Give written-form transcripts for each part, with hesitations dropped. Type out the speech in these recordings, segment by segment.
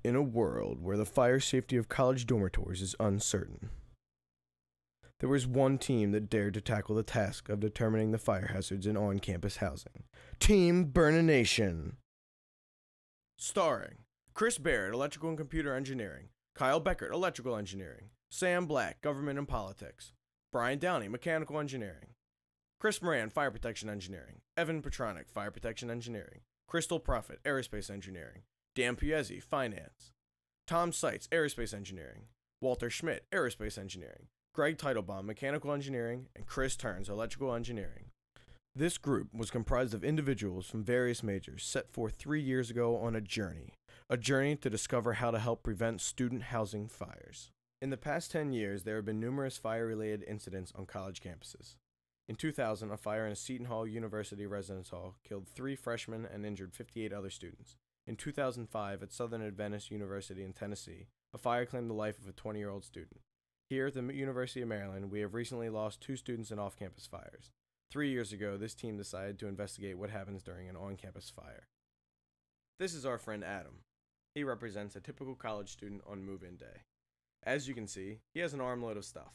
In a world where the fire safety of college dormitories is uncertain, there was one team that dared to tackle the task of determining the fire hazards in on-campus housing. Team Burn-A-Nation. Starring Chris Barrett, Electrical and Computer Engineering; Kyle Beckert, Electrical Engineering; Sam Black, Government and Politics; Brian Downey, Mechanical Engineering; Chris Moran, Fire Protection Engineering; Evan Petronic, Fire Protection Engineering; Crystal Profit, Aerospace Engineering; Dan Piezzi, Finance; Tom Seitz, Aerospace Engineering; Walter Schmidt, Aerospace Engineering; Greg Teitelbaum, Mechanical Engineering; and Chris Turns, Electrical Engineering. This group was comprised of individuals from various majors set forth 3 years ago on a journey to discover how to help prevent student housing fires. In the past 10 years, there have been numerous fire-related incidents on college campuses. In 2000, a fire in a Seton Hall University residence hall killed 3 freshmen and injured 58 other students. In 2005, at Southern Adventist University in Tennessee, a fire claimed the life of a 20-year-old student. Here at the University of Maryland, we have recently lost 2 students in off-campus fires. 3 years ago, this team decided to investigate what happens during an on-campus fire. This is our friend Adam. He represents a typical college student on move-in day. As you can see, he has an armload of stuff,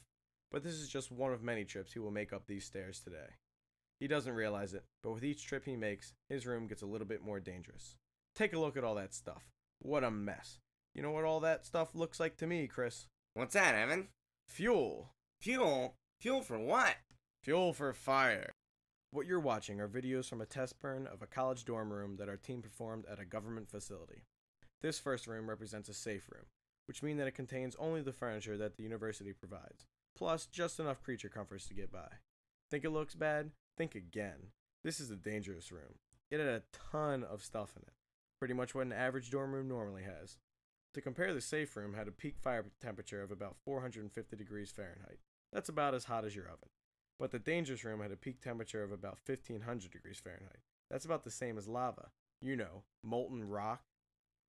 but this is just one of many trips he will make up these stairs today. He doesn't realize it, but with each trip he makes, his room gets a little bit more dangerous. Take a look at all that stuff. What a mess. You know what all that stuff looks like to me, Chris? What's that, Evan? Fuel. Fuel? Fuel for what? Fuel for fire. What you're watching are videos from a test burn of a college dorm room that our team performed at a government facility. This first room represents a safe room, which means that it contains only the furniture that the university provides, plus just enough creature comforts to get by. Think it looks bad? Think again. This is a dangerous room. It had a ton of stuff in it, pretty much what an average dorm room normally has. To compare, the safe room had a peak fire temperature of about 450 degrees Fahrenheit. That's about as hot as your oven. But the dangerous room had a peak temperature of about 1500 degrees Fahrenheit. That's about the same as lava. You know, molten rock.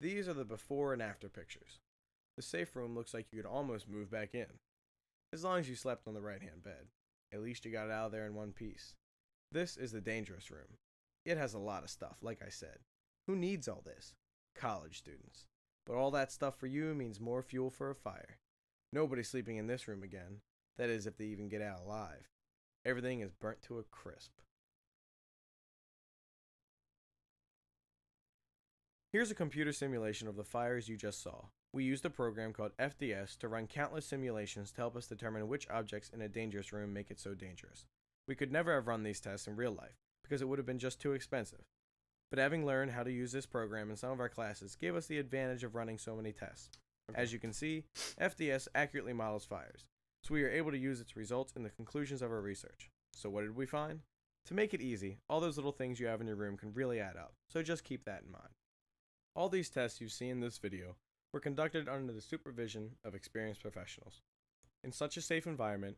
These are the before and after pictures. The safe room looks like you could almost move back in. As long as you slept on the right-hand bed. At least you got it out of there in one piece. This is the dangerous room. It has a lot of stuff, like I said. Who needs all this? College students. But all that stuff for you means more fuel for a fire. Nobody's sleeping in this room again. That is, if they even get out alive. Everything is burnt to a crisp. Here's a computer simulation of the fires you just saw. We used a program called FDS to run countless simulations to help us determine which objects in a dangerous room make it so dangerous. We could never have run these tests in real life, because it would have been just too expensive. But having learned how to use this program in some of our classes gave us the advantage of running so many tests. As you can see, FDS accurately models fires, so we are able to use its results in the conclusions of our research. So what did we find? To make it easy, all those little things you have in your room can really add up, so just keep that in mind. All these tests you see in this video were conducted under the supervision of experienced professionals. In such a safe environment,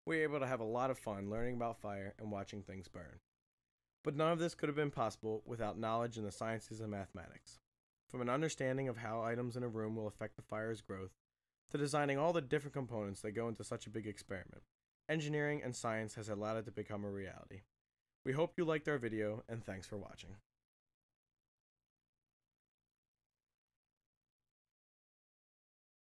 we were able to have a lot of fun learning about fire and watching things burn. But none of this could have been possible without knowledge in the sciences and mathematics. From an understanding of how items in a room will affect the fire's growth, to designing all the different components that go into such a big experiment, engineering and science has allowed it to become a reality. We hope you liked our video, and thanks for watching.